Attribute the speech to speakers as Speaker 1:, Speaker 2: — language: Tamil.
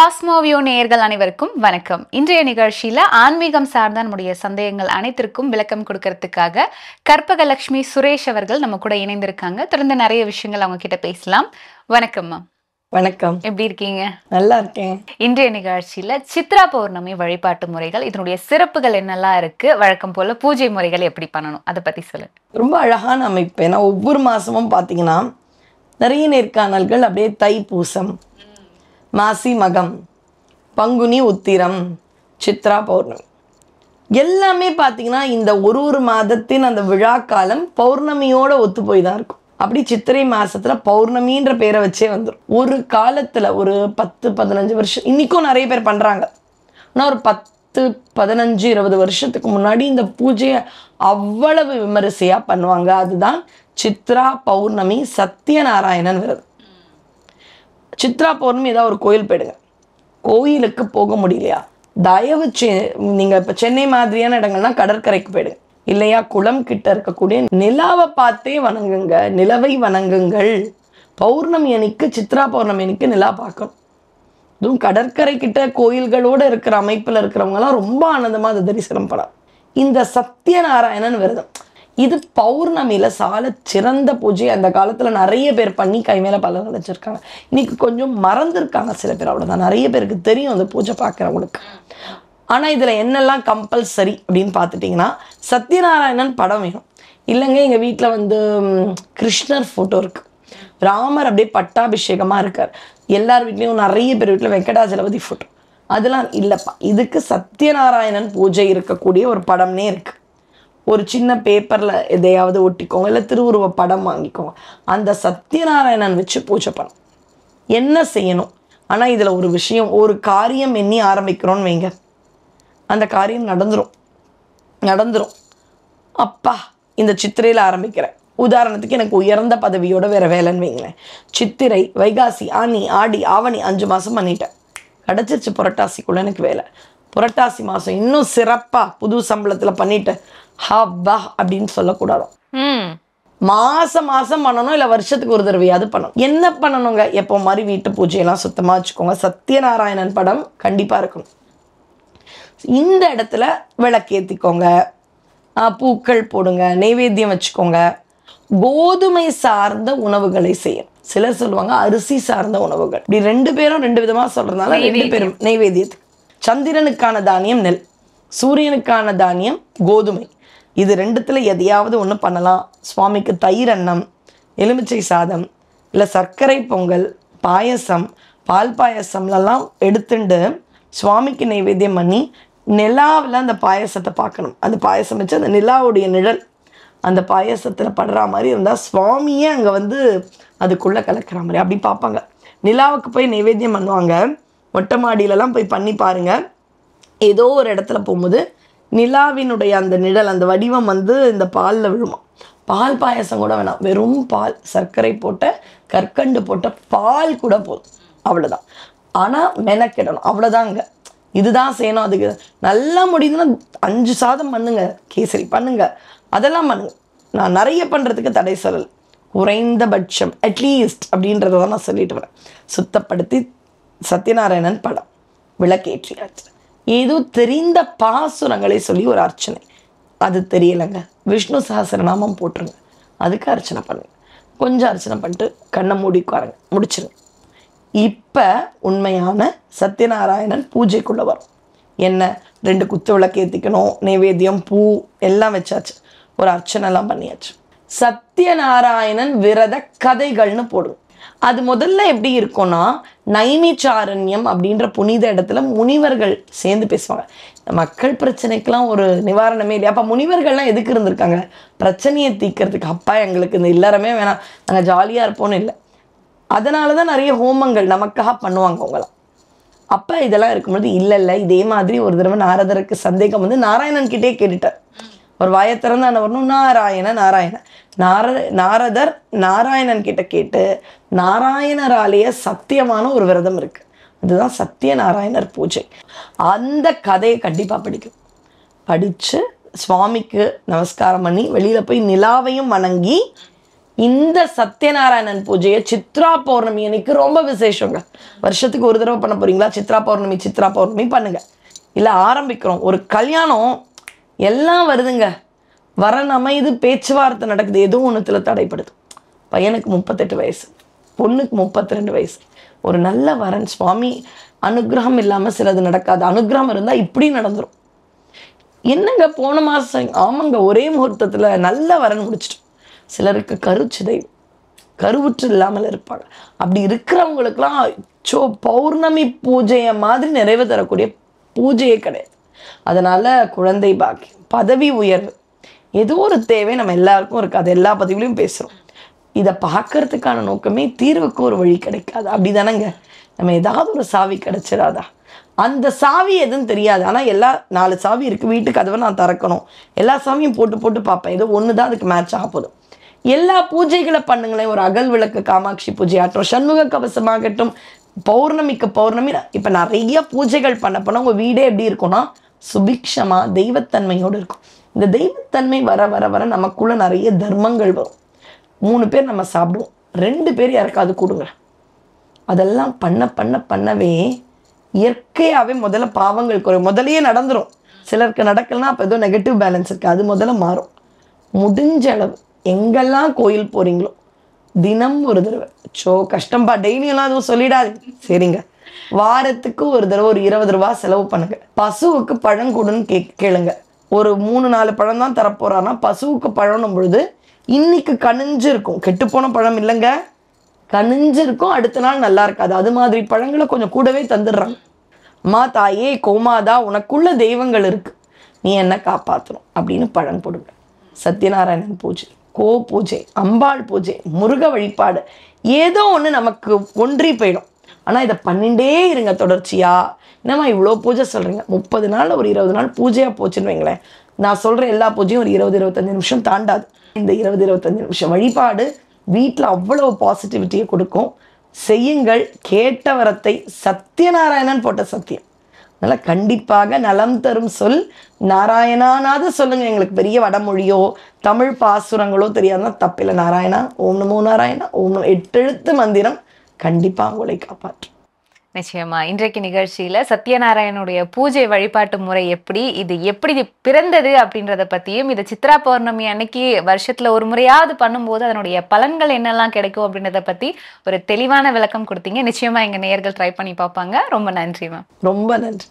Speaker 1: காஸ்மோவியோ நேயர்கள் அனைவருக்கும் வணக்கம். இன்றைய நிகழ்ச்சியில ஆன்மீகம் சார்ந்த நம்முடைய சந்தேகங்கள் அனைத்திற்கும் விளக்கம் கொடுக்கறதுக்காக கற்பகலட்சுமி சுரேஷ் அவர்கள் நம்ம கூட இணைந்திருக்காங்க. தொடர்ந்து நிறைய விஷயங்கள் அவங்க கிட்ட பேசலாம். வணக்கம் மேம்.
Speaker 2: வணக்கம்.
Speaker 1: எப்படி இருக்கீங்க?
Speaker 2: நல்லா இருக்கேன்.
Speaker 1: இன்றைய நிகழ்ச்சியில சித்ரா பௌர்ணமி வழிபாட்டு முறைகள், இதனுடைய சிறப்புகள் என்னெல்லாம் இருக்கு, வழக்கம் போல பூஜை முறைகள் எப்படி பண்ணணும், அதை பத்தி சொல்லுங்க.
Speaker 2: ரொம்ப அழகான அமைப்பு. ஏன்னா ஒவ்வொரு மாசமும் பார்த்தீங்கன்னா நிறைய நேர்காணல்கள் அப்படியே தைப்பூசம், மாசி மகம், பங்குனி உத்திரம், சித்ரா பௌர்ணமி எல்லாமே பார்த்தீங்கன்னா இந்த ஒரு மாதத்தின் அந்த விழா காலம் பௌர்ணமியோட ஒத்து போய் தான் இருக்கும். அப்படி சித்திரை மாசத்துல பௌர்ணமின்ற பேரை வச்சே வந்துடும். ஒரு காலத்துல ஒரு 10-15 வருஷம், இன்னைக்கும் நிறைய பேர் பண்றாங்க. ஆனால் ஒரு 10-15-20 வருஷத்துக்கு முன்னாடி இந்த பூஜையை அவ்வளவு விமரிசையா பண்ணுவாங்க. அதுதான் சித்ரா பௌர்ணமி, சத்யநாராயணன் விரதம். சித்ரா பௌர்ணமி ஏதாவது ஒரு கோயில் போயிடுங்க. கோயிலுக்கு போக முடியலையா, தயவு நீங்கள் இப்போ சென்னை மாதிரியான இடங்கள்னா கடற்கரைக்கு போயிடுங்க. இல்லையா, குளம் கிட்ட இருக்கக்கூடிய நிலாவை பார்த்தே வணங்குங்க, நிலவை வணங்குங்கள். பௌர்ணமி அன்னைக்கு, சித்ரா பௌர்ணமி அன்னைக்கு நிலா பார்க்கணும். இதுவும் கடற்கரை கிட்ட கோயில்களோடு இருக்கிற அமைப்பில் இருக்கிறவங்கலாம் ரொம்ப ஆனந்தமாக அதை தரிசனம் பண்ணலாம். இந்த சத்யநாராயணன் விரதம் இது பௌர்ணமியில் சால சிறந்த பூஜை. அந்த காலத்தில் நிறைய பேர் பண்ணி கை மேலே பலன் நினச்சிருக்காங்க. இன்னைக்கு கொஞ்சம் மறந்துருக்காங்க சில பேர், அவ்வளோதான். நிறைய பேருக்கு தெரியும் அந்த பூஜை பார்க்குறவங்களுக்கு. ஆனால் இதில் என்னெல்லாம் கம்பல்சரி அப்படின்னு பார்த்துட்டிங்கன்னா, சத்யநாராயணன் படம் வேணும். இல்லைங்க எங்கள் வீட்டில் வந்து கிருஷ்ணர் ஃபோட்டோ இருக்குது, ராமர் அப்படியே பட்டாபிஷேகமாக இருக்கார், எல்லார் வீட்லேயும் நிறைய பேர் வீட்டில் வெங்கடாஜலபதி ஃபோட்டோ, அதெல்லாம் இல்லைப்பா. இதுக்கு சத்யநாராயணன் பூஜை இருக்கக்கூடிய ஒரு படம்னே இருக்குது. ஒரு சின்ன பேப்பரில் எதையாவது ஒட்டிக்கோங்க, இல்லை திருவுருவ படம் வாங்கிக்கோங்க. அந்த சத்யநாராயணன் வச்சு பூஜை பண்ணணும். என்ன செய்யணும், ஆனால் இதில் ஒரு விஷயம், ஒரு காரியம் எண்ணி ஆரம்பிக்கிறோன்னு வைங்க, அந்த காரியம் நடந்துரும். அப்பா இந்த சித்திரையில் ஆரம்பிக்கிறேன், உதாரணத்துக்கு எனக்கு உயர்ந்த பதவியோட வேறு வேலைன்னு வைங்களேன். சித்திரை, வைகாசி, ஆனி, ஆடி, ஆவணி 5 மாதம் பண்ணிட்டேன், கிடச்சிருச்சு. புரட்டாசிக்குள்ளே எனக்கு வேலை. புரட்டாசி மாதம் இன்னும் சிறப்பாக புது சம்பளத்தில் பண்ணிட்டேன், ஹப்பா அப்படின்னு சொல்லக்கூடாது. மாசம் பண்ணணும், இல்லை வருஷத்துக்கு ஒரு தடவையாவது பண்ணணும். என்ன பண்ணணுங்க, எப்போ மாதிரி வீட்டு பூஜையெல்லாம் சுத்தமாக வச்சுக்கோங்க. சத்யநாராயணன் படம் கண்டிப்பாக இருக்கணும். இந்த இடத்துல விளக்கேற்றிக்கோங்க, பூக்கள் போடுங்க, நைவேத்தியம் வச்சுக்கோங்க. கோதுமை சார்ந்த உணவுகளை செய்யணும். சிலர் சொல்லுவாங்க அரிசி சார்ந்த உணவுகள். இப்படி 2 பேரும் 2 விதமாக சொல்றதுனால 2 பேரும் நைவேத்தியத்துக்கு. சந்திரனுக்கான தானியம் நெல், சூரியனுக்கான தானியம் கோதுமை. இது 2த்துல எதையாவது ஒன்று பண்ணலாம். சுவாமிக்கு தயிர் அன்னம், எலுமிச்சை சாதம், இல்லை சர்க்கரை பொங்கல், பாயசம், பால் பாயசம்லாம் எடுத்துட்டு சுவாமிக்கு நைவேத்தியம் பண்ணி நிலாவில் அந்த பாயசத்தை பார்க்கணும். அந்த பாயசம் வச்சு அந்த நிலாவுடைய நிழல் அந்த பாயசத்தில் படுற மாதிரி இருந்தால் சுவாமியே அங்கே வந்து அதுக்குள்ளே கலக்கிற மாதிரி அப்படி பார்ப்பாங்க. நிலாவுக்கு போய் நைவேத்தியம் பண்ணுவாங்க. மொட்டை மாடியிலலாம் போய் பண்ணி பாருங்கள். ஏதோ ஒரு இடத்துல போகும்போது நிலாவினுடைய அந்த நிழல், அந்த வடிவம் வந்து இந்த பாலில் விழுமா. பால் பாயசம் கூட வேணாம், வெறும் பால், சர்க்கரை போட்ட கற்கண்டு போட்ட பால் கூட போதும், அவ்வளோதான். ஆனால் மெனக்கிடணும், அவ்வளோதாங்க. இதுதான் செய்யணும். அதுக்கு நல்லா முடியுதுன்னா 5 சாதம் பண்ணுங்க, கேசரி பண்ணுங்க, அதெல்லாம் பண்ணுங்க. நான் நிறைய பண்ணுறதுக்கு தடை சொல்லலை, குறைந்தபட்சம் அட்லீஸ்ட் அப்படின்றத தான் நான் சொல்லிட்டு வரேன். சுத்தப்படுத்தி சத்யநாராயணன் படம் விளக்கேற்றியாச்சு. ஏதோ தெரிந்த பாசுரங்களை சொல்லி ஒரு அர்ச்சனை, அது தெரியலைங்க, விஷ்ணு சஹஸ்ரநாமம் போட்டுருங்க, அதுக்கு அர்ச்சனை பண்ணுங்க. கொஞ்சம் அர்ச்சனை பண்ணிட்டு கண்ணை மூடிக்குவாருங்க, முடிச்சிருங்க. இப்போ உண்மையான சத்யநாராயணன் பூஜைக்குள்ளே வரும். என்ன, 2 குத்து விளக்கு ஏற்றிக்கணும், நைவேத்தியம், பூ எல்லாம் வச்சாச்சு, ஒரு அர்ச்சனைலாம் பண்ணியாச்சு. சத்யநாராயணன் விரத கதைகள்னு போடும். அது முதல்ல எப்படி இருக்கும்னா, நைமிச்சாரண்யம் அப்படின்ற புனித இடத்துல முனிவர்கள் சேர்ந்து பேசுவாங்க. மக்கள் பிரச்சனைக்கெல்லாம் ஒரு நிவாரணமே இல்லையா. அப்போ முனிவர்கள்லாம் எதுக்கு இருந்திருக்காங்க, பிரச்சனையை தீர்க்கறதுக்கு. அப்பா எங்களுக்கு இந்த இல்லறமே வேணாம், நாங்கள் ஜாலியாக இருப்போன்னு இல்லை. அதனால தான் நிறைய ஹோமங்கள் நமக்காக பண்ணுவாங்க அவங்களாம். அப்போ இதெல்லாம் இருக்கும்போது இல்லை இதே மாதிரி ஒரு தடவை நாரதருக்கு சந்தேகம் வந்து நாராயணன் கிட்டே கேட்டுட்டார். ஒரு வாயை திறந்து என்ன வரணும், நாரதர் நாராயணன் கிட்ட கேட்டு, நாராயணராலேயே சத்தியமான ஒரு விரதம் இருக்கு, அதுதான் சத்யநாராயணர் பூஜை. அந்த கதையை கண்டிப்பாக படித்து சுவாமிக்கு நமஸ்காரம் பண்ணி வெளியில் போய் நிலாவையும் வணங்கி இந்த சத்யநாராயணன் பூஜையை சித்ரா பௌர்ணமி அன்னைக்கு ரொம்ப விசேஷங்க. வருஷத்துக்கு ஒரு தடவை பண்ண போறீங்களா, சித்ரா பௌர்ணமி பண்ணுங்க. இல்லை ஆரம்பிக்கிறோம், ஒரு கல்யாணம் எல்லாம் வருதுங்க, வரன் அமைது, பேச்சுவார்த்தை நடக்குது, ஏதோ ஒன்றுத்துல தடைப்படுது. பையனுக்கு 38 வயசு, பொண்ணுக்கு 32 வயசு. ஒரு நல்ல வரன், சுவாமி அனுகிரகம் இல்லாமல் சிலது நடக்காது, அனுகிரகம் இருந்தால் இப்படி நடந்துடும். என்னங்க போன மாதம், ஆமாங்க, ஒரே முகூர்த்தத்தில் நல்ல வரன் முடிச்சிட்டோம். சிலருக்கு கருச்சிதைவு, கருவுற்று இல்லாமல் இருப்பாங்க. அப்படி இருக்கிறவங்களுக்கெல்லாம் பௌர்ணமி பூஜையை மாதிரி நிறைவு தரக்கூடிய பூஜையே கிடையாது. அதனால குழந்தை பாக்கியம், பதவி உயர்வு, ஏதோ ஒரு தேவை நம்ம எல்லாருக்கும் இருக்குது. அது எல்லா பதிவுலையும் பேசுகிறோம். இதை பார்க்கறதுக்கான நோக்கமே தீர்வுக்கு ஒரு வழி கிடைக்காது, அப்படி தானேங்க? நம்ம ஏதாவது ஒரு சாவி கிடைச்சிடாதா? அந்த சாவி எதுன்னு தெரியாது, ஆனால் எல்லா 4 சாவி இருக்குது, வீட்டுக்கு கதவை நான் திறக்கணும், எல்லா சாவியும் போட்டு போட்டு பார்ப்பேன், ஏதோ ஒன்று தான் அதுக்கு மேட்ச் ஆக போதும். எல்லா பூஜைகளை பண்ணுங்களேன், ஒரு அகல் விளக்கு காமாட்சி பூஜை ஆகட்டும், சண்முக கவசமாகட்டும், பௌர்ணமிக்கு பௌர்ணமி. இப்போ நிறைய பூஜைகள் பண்ண உங்கள் வீடே எப்படி இருக்கும்னா சுபிக்ஷமாக தெய்வத்தன்மையோடு இருக்கும். இந்த தெய்வத்தன்மை வர வர வர நமக்குள்ள நிறைய தர்மங்கள் வரும். 3 பேர் நம்ம சாப்பிடுவோம், 2 பேர் யாருக்காவது கொடுங்க. அதெல்லாம் பண்ணவே இயற்கையாகவே முதல்ல பாவங்கள் குறையும். முதலையே நடந்துடும், சிலருக்கு நடக்கலன்னா அப்போ ஏதோ நெகட்டிவ் பேலன்ஸ் இருக்குது, அது முதல்ல மாறும். முடிஞ்ச அளவு எங்கெல்லாம் கோயில் போகிறீங்களோ தினம் ஒரு தடவை, கஷ்டம்பா டெய்லியெல்லாம் எதுவும் சொல்லிடாது, சரிங்க, வாரத்துக்கு ஒரு தடவை ஒரு 20 ரூபா செலவு பண்ணுங்க. பசுவுக்கு பழம் கொடுன்னு கேளுங்க. ஒரு 3-4 பழம் தான் தரப்போறான்னா பசுவுக்கு பழம் பொழுது இன்னைக்கு கனிஞ்சு இருக்கும், கெட்டுப்போன பழம் இல்லைங்க, கனிஞ்சு இருக்கும், அடுத்த நாள் நல்லா இருக்காது. அது மாதிரி பழங்களை கொஞ்சம் கூடவே தந்துடுறாங்க. அம்மா தாயே கோமாதா, உனக்குள்ள தெய்வங்கள் இருக்கு, நீ என்ன காப்பாற்றணும் அப்படின்னு பழம் போடுங்க. சத்யநாராயணன் பூஜை, கோ பூஜை, அம்பாள் பூஜை, முருக வழிபாடு, ஏதோ ஒன்று நமக்கு ஒன்றி போயிடும். ஆனால் இதை பண்ணிகிட்டே இருங்க தொடர்ச்சியா. என்னம்மா இவ்வளோ பூஜை சொல்கிறீங்க, 30 நாள் ஒரு 20 நாள் பூஜையாக போச்சுன்னு வைங்களேன். நான் சொல்கிற எல்லா பூஜையும் ஒரு 20-25 நிமிஷம் தாண்டாது. இந்த 20-25 நிமிஷம் வழிபாடு வீட்டில் அவ்வளவு பாசிட்டிவிட்டியை கொடுக்கும். செய்யுங்கள், கேட்ட வரத்தை சத்யநாராயணன் போட்ட சத்தியம். அதனால் கண்டிப்பாக நலம் தரும் சொல் நாராயணானாவது சொல்லுங்கள். எங்களுக்கு பெரிய வடமொழியோ தமிழ் பாசுரங்களோ தெரியாதுன்னா தப்பில்லை. நாராயணா, ஓம் நமோ நாராயணா, ஓம் 8 எழுத்து மந்திரம் கண்டிப்பாக உங்களை காப்பாற்றும்.
Speaker 1: நிச்சயமா இன்றைக்கு நிகழ்ச்சியில சத்யநாராயணனுடைய பூஜை வழிபாட்டு முறை எப்படி, இது எப்படி பிறந்தது அப்படின்றத பத்தியும், இது சித்ரா பௌர்ணமி அன்னைக்கு வருஷத்துல ஒரு முறையாவது பண்ணும்போது அதனுடைய பலன்கள் என்னெல்லாம் கிடைக்கும் அப்படின்றத பத்தி ஒரு தெளிவான விளக்கம் கொடுத்தீங்க. நிச்சயமா எங்க நேயர்கள் ட்ரை பண்ணி பார்ப்பாங்க. ரொம்ப நன்றி மேம்.
Speaker 2: ரொம்ப நன்றி.